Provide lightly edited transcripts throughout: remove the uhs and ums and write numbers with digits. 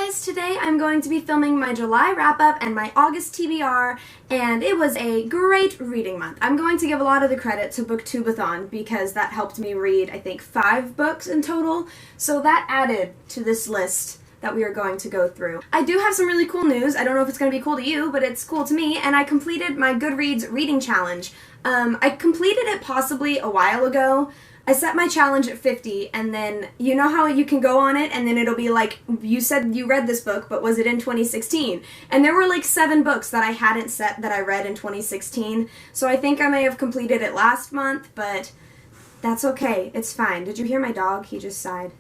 guys, today I'm going to be filming my July wrap-up and my August TBR, and it was a great reading month. I'm going to give a lot of the credit to Booktubeathon because that helped me read, I think, 5 books in total, so that added to this list that we are going to go through. I do have some really cool news. I don't know if it's going to be cool to you, but it's cool to me, and I completed my Goodreads reading challenge. I completed it possibly a while ago. I set my challenge at 50, and then you know how you can go on it and then it'll be like, you said you read this book, but was it in 2016? And there were like 7 books that I hadn't set that I read in 2016, so I think I may have completed it last month, but that's okay. It's fine. Did you hear my dog? He just sighed.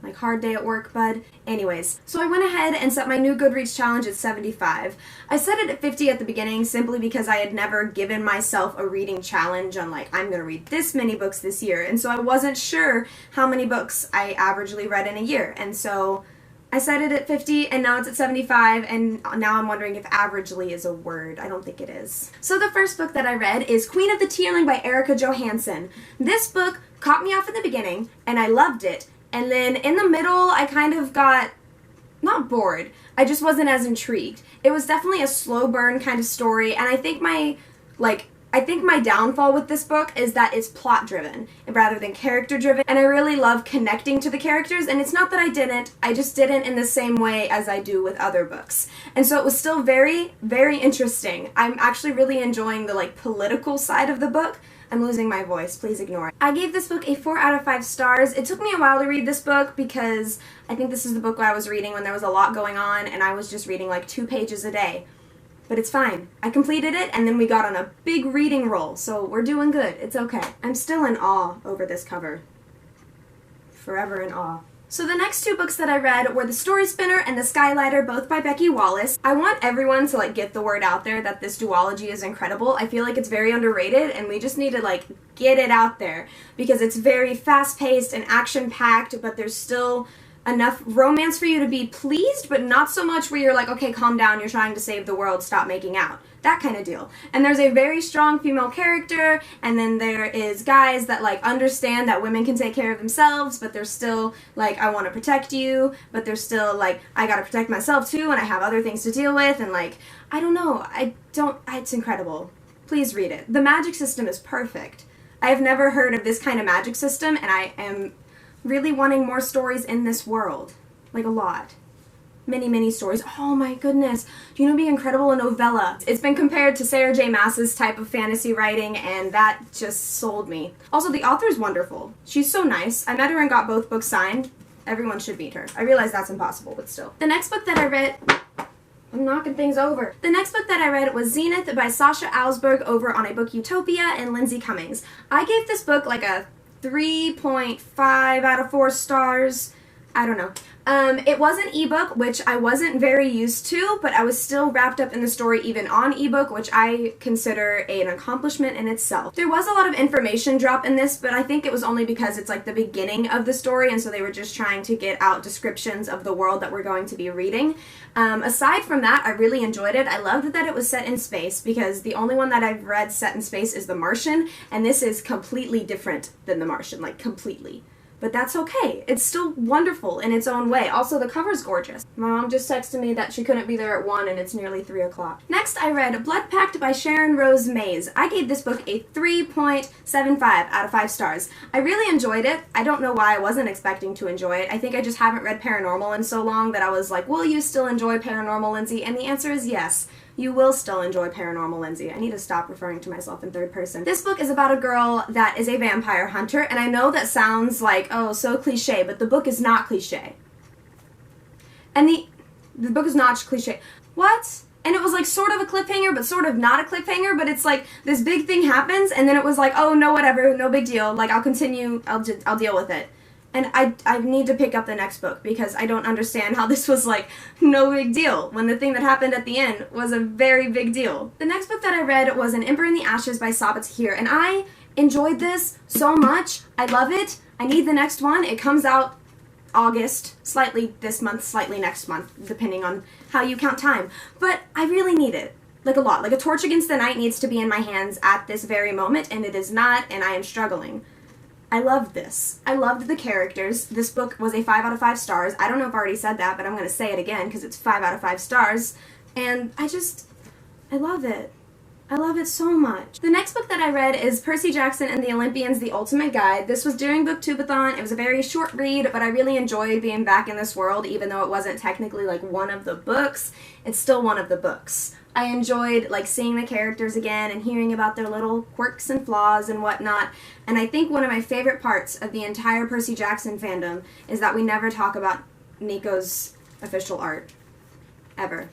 Like, hard day at work, bud? Anyways, so I went ahead and set my new Goodreads challenge at 75. I set it at 50 at the beginning simply because I had never given myself a reading challenge on like, I'm gonna read this many books this year, and so I wasn't sure how many books I averagely read in a year, and so I set it at 50, and now it's at 75, and now I'm wondering if averagely is a word. I don't think it is. So the first book that I read is Queen of the Tearling by Erica Johansson. This book caught me off in the beginning, and I loved it. And then in the middle, I kind of got, not bored, I just wasn't as intrigued. It was definitely a slow burn kind of story, and I think my downfall with this book is that it's plot driven rather than character driven, and I really love connecting to the characters, and it's not that I just didn't in the same way as I do with other books. And so it was still very, very interesting. I'm actually really enjoying the like political side of the book. I'm losing my voice, please ignore it. I gave this book a 4 out of 5 stars. It took me a while to read this book because I think this is the book I was reading when there was a lot going on and I was just reading like 2 pages a day. But it's fine. I completed it and then we got on a big reading roll, so we're doing good. It's okay. I'm still in awe over this cover. Forever in awe. So the next 2 books that I read were The Story Spinner and The Skylighter, both by Becky Wallace. I want everyone to like get the word out there that this duology is incredible. I feel like it's very underrated and we just need to like get it out there because it's very fast-paced and action-packed, but there's still enough romance for you to be pleased, but not so much where you're like, okay, calm down, you're trying to save the world, stop making out. That kind of deal. And there's a very strong female character, and then there is guys that like understand that women can take care of themselves, but they're still like, I want to protect you, but they're still like, I gotta protect myself too, and I have other things to deal with, and like, I don't know, it's incredible. Please read it. The magic system is perfect. I have never heard of this kind of magic system, and I am really wanting more stories in this world. Like a lot. Many, many stories. Oh my goodness. Do you know what'd be incredible? A novella. It's been compared to Sarah J. Maas's type of fantasy writing, and that just sold me. Also, the author's wonderful. She's so nice. I met her and got both books signed. Everyone should meet her. I realize that's impossible, but still. The next book that I read... I'm knocking things over. The next book that I read was Zenith by Sasha Alsberg over on iBook Utopia and Lindsay Cummings. I gave this book like a 3.5 out of 4 stars. I don't know. It was an ebook, which I wasn't very used to, but I was still wrapped up in the story even on ebook, which I consider an accomplishment in itself. There was a lot of information drop in this, but I think it was only because it's like the beginning of the story, and so they were just trying to get out descriptions of the world that we're going to be reading. Aside from that, I really enjoyed it. I loved that it was set in space, because the only one that I've read set in space is The Martian, and this is completely different than The Martian, like completely. But that's okay. It's still wonderful in its own way. Also, the cover's gorgeous. My mom just texted me that she couldn't be there at 1 and it's nearly 3 o'clock. Next, I read Blood Pact by Sharon Rose Mays. I gave this book a 3.75 out of 5 stars. I really enjoyed it. I don't know why I wasn't expecting to enjoy it. I think I just haven't read paranormal in so long that I was like, will you still enjoy paranormal, Lindsay? And the answer is yes. You will still enjoy paranormal, Lindsay. I need to stop referring to myself in 3rd person. This book is about a girl that is a vampire hunter, and I know that sounds like, oh, so cliche, but the book is not cliche. And the book is not cliche. What? And it was like sort of a cliffhanger, but sort of not a cliffhanger, but it's like this big thing happens, and then it was like, oh, no, whatever, no big deal. Like, I'll continue, I'll deal with it. And I need to pick up the next book because I don't understand how this was like no big deal when the thing that happened at the end was a very big deal. The next book that I read was An Ember in the Ashes by Sabbath Here, and I enjoyed this so much. I love it. I need the next one. It comes out August, slightly this month, slightly next month, depending on how you count time. But I really need it. Like a lot. Like A Torch Against the Night needs to be in my hands at this very moment, and it is not, and I am struggling. I loved this. I loved the characters. This book was a 5 out of 5 stars. I don't know if I already said that, but I'm going to say it again because it's 5 out of 5 stars. And I love it. I love it so much. The next book that I read is Percy Jackson and the Olympians, The Ultimate Guide. This was during Booktubeathon. It was a very short read, but I really enjoyed being back in this world, even though it wasn't technically like one of the books. It's still one of the books. I enjoyed like seeing the characters again and hearing about their little quirks and flaws and whatnot. And I think one of my favorite parts of the entire Percy Jackson fandom is that we never talk about Nico's official art. Ever.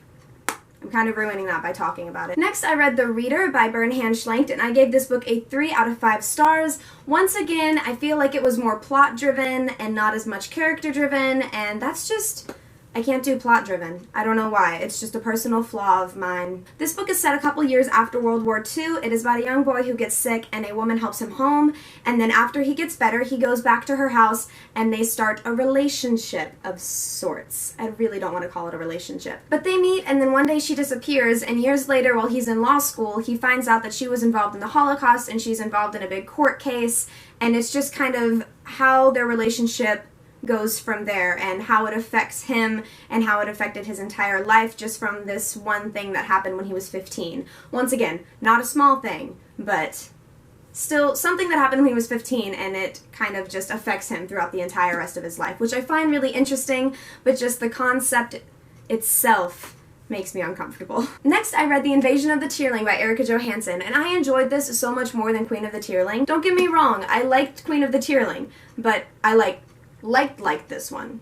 I'm kind of ruining that by talking about it. Next, I read The Reader by Bernhard Schlenkt, and I gave this book a 3 out of 5 stars. Once again, I feel like it was more plot-driven and not as much character-driven, and that's just... I can't do plot-driven. I don't know why. It's just a personal flaw of mine. This book is set a couple years after World War II. It is about a young boy who gets sick and a woman helps him home. And then after he gets better, he goes back to her house and they start a relationship of sorts. I really don't want to call it a relationship. But they meet and then one day she disappears, and years later while he's in law school, he finds out that she was involved in the Holocaust and she's involved in a big court case. And it's just kind of how their relationship goes from there and how it affects him and how it affected his entire life just from this one thing that happened when he was 15. Once again, not a small thing, but still something that happened when he was 15, and it kind of just affects him throughout the entire rest of his life, which I find really interesting, but just the concept itself makes me uncomfortable. Next, I read The Invasion of the Tearling by Erica Johansson, and I enjoyed this so much more than Queen of the Tearling. Don't get me wrong, I liked Queen of the Tearling, but I liked this one.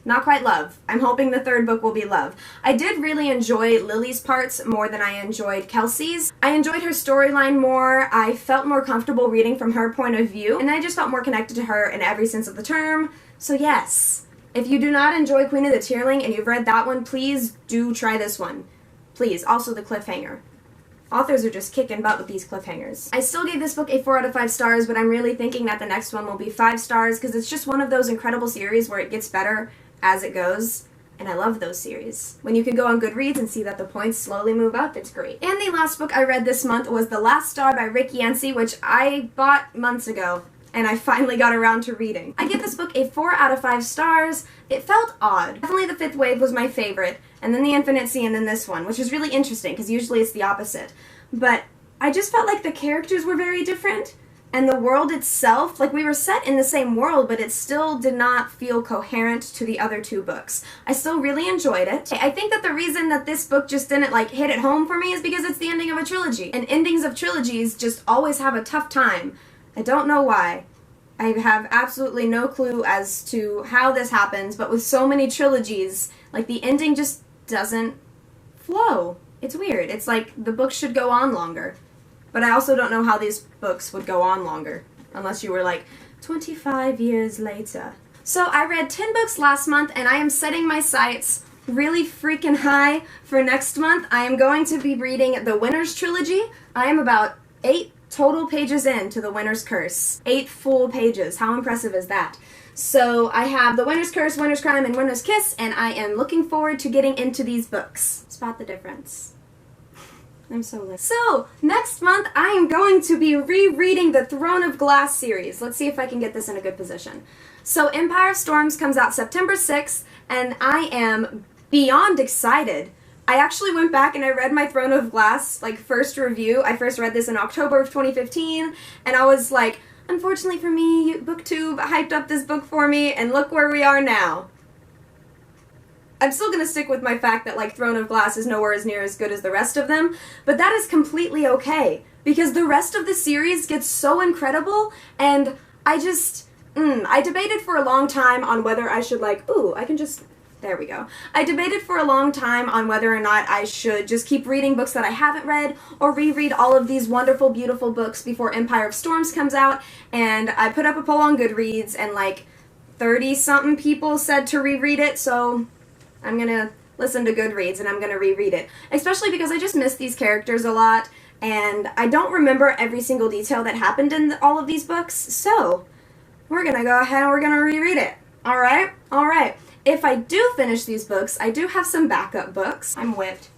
Not quite love. I'm hoping the third book will be love. I did really enjoy Lily's parts more than I enjoyed Kelsey's. I enjoyed her storyline more. I felt more comfortable reading from her point of view, and I just felt more connected to her in every sense of the term. So yes, if you do not enjoy Queen of the Tearling and you've read that one, please do try this one. Please. Also the cliffhanger. Authors are just kicking butt with these cliffhangers. I still gave this book a 4 out of 5 stars, but I'm really thinking that the next one will be 5 stars because it's just one of those incredible series where it gets better as it goes, and I love those series. When you can go on Goodreads and see that the points slowly move up, it's great. And the last book I read this month was The Last Star by Rick Yancey, which I bought months ago, and I finally got around to reading. I give this book a 4 out of 5 stars. It felt odd. Definitely The Fifth Wave was my favorite, and then The Infinite Sea, and then this one, which is really interesting because usually it's the opposite. But I just felt like the characters were very different, and the world itself, like we were set in the same world, but it still did not feel coherent to the other two books. I still really enjoyed it. I think that the reason that this book just didn't like hit it home for me is because it's the ending of a trilogy, and endings of trilogies just always have a tough time. I don't know why. I have absolutely no clue as to how this happens, but with so many trilogies, like the ending just doesn't flow. It's weird. It's like the book should go on longer. But I also don't know how these books would go on longer, unless you were like 25 years later. So I read 10 books last month, and I am setting my sights really freaking high for next month. I am going to be reading the Winter's Trilogy. I am about 8 total pages into the Winter's Curse. 8 full pages. How impressive is that? So I have The Winter's Curse, Winter's Crime, and Winter's Kiss, and I am looking forward to getting into these books. Spot the difference. I'm so lit. So, next month I am going to be rereading the Throne of Glass series. Let's see if I can get this in a good position. So, Empire of Storms comes out September 6th, and I am beyond excited. I actually went back and I read my Throne of Glass, like, first review. I first read this in October of 2015, and I was like, unfortunately for me, BookTube hyped up this book for me, and look where we are now. I'm still going to stick with my fact that, like, Throne of Glass is nowhere as near as good as the rest of them, but that is completely okay, because the rest of the series gets so incredible, and I just, I debated for a long time on whether I should, like, there we go. I debated for a long time on whether or not I should just keep reading books that I haven't read, or reread all of these wonderful, beautiful books before Empire of Storms comes out, and I put up a poll on Goodreads, and, like, 30-something people said to reread it, so I'm gonna listen to Goodreads and I'm gonna reread it. Especially because I just miss these characters a lot, and I don't remember every single detail that happened in all of these books, so we're gonna go ahead and we're gonna reread it. Alright? Alright. If I do finish these books, I do have some backup books. I'm whipped.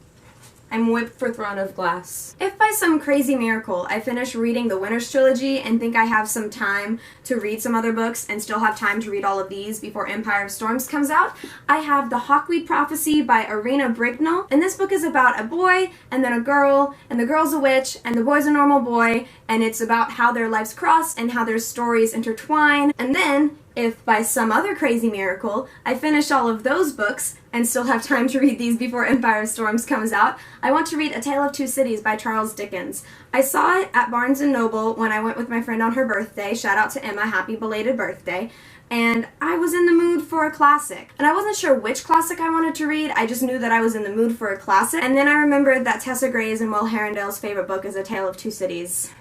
I'm whipped for Throne of Glass. If by some crazy miracle I finish reading the Winter's Trilogy and think I have some time to read some other books and still have time to read all of these before Empire of Storms comes out, I have The Hawkweed Prophecy by Irina Brignall. And this book is about a boy and then a girl, and the girl's a witch and the boy's a normal boy, and it's about how their lives cross and how their stories intertwine. And then, if by some other crazy miracle I finish all of those books and still have time to read these before Empire of Storms comes out, I want to read A Tale of Two Cities by Charles Dickens. I saw it at Barnes & Noble when I went with my friend on her birthday. Shout out to Emma, happy belated birthday. And I was in the mood for a classic. And I wasn't sure which classic I wanted to read, I just knew that I was in the mood for a classic. And then I remembered that Tessa Gray's and Will Herondale's favorite book is A Tale of Two Cities.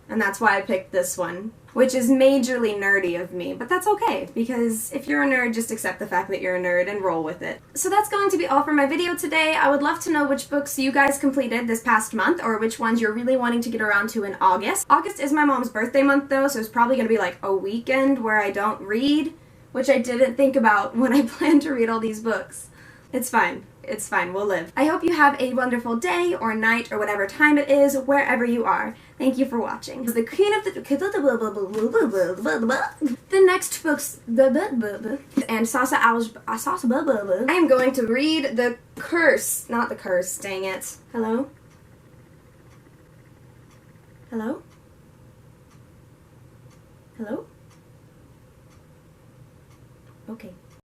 And that's why I picked this one, which is majorly nerdy of me, but that's okay, because if you're a nerd, just accept the fact that you're a nerd and roll with it. So that's going to be all for my video today. I would love to know which books you guys completed this past month, or which ones you're really wanting to get around to in August. August is my mom's birthday month though, so it's probably going to be like a weekend where I don't read, which I didn't think about when I planned to read all these books. It's fine. It's fine, we'll live. I hope you have a wonderful day or night or whatever time it is, wherever you are. Thank you for watching. The queen of the next books, and Sasa I am going to read The Curse, not The Curse, dang it. Hello? Hello? Hello? Okay.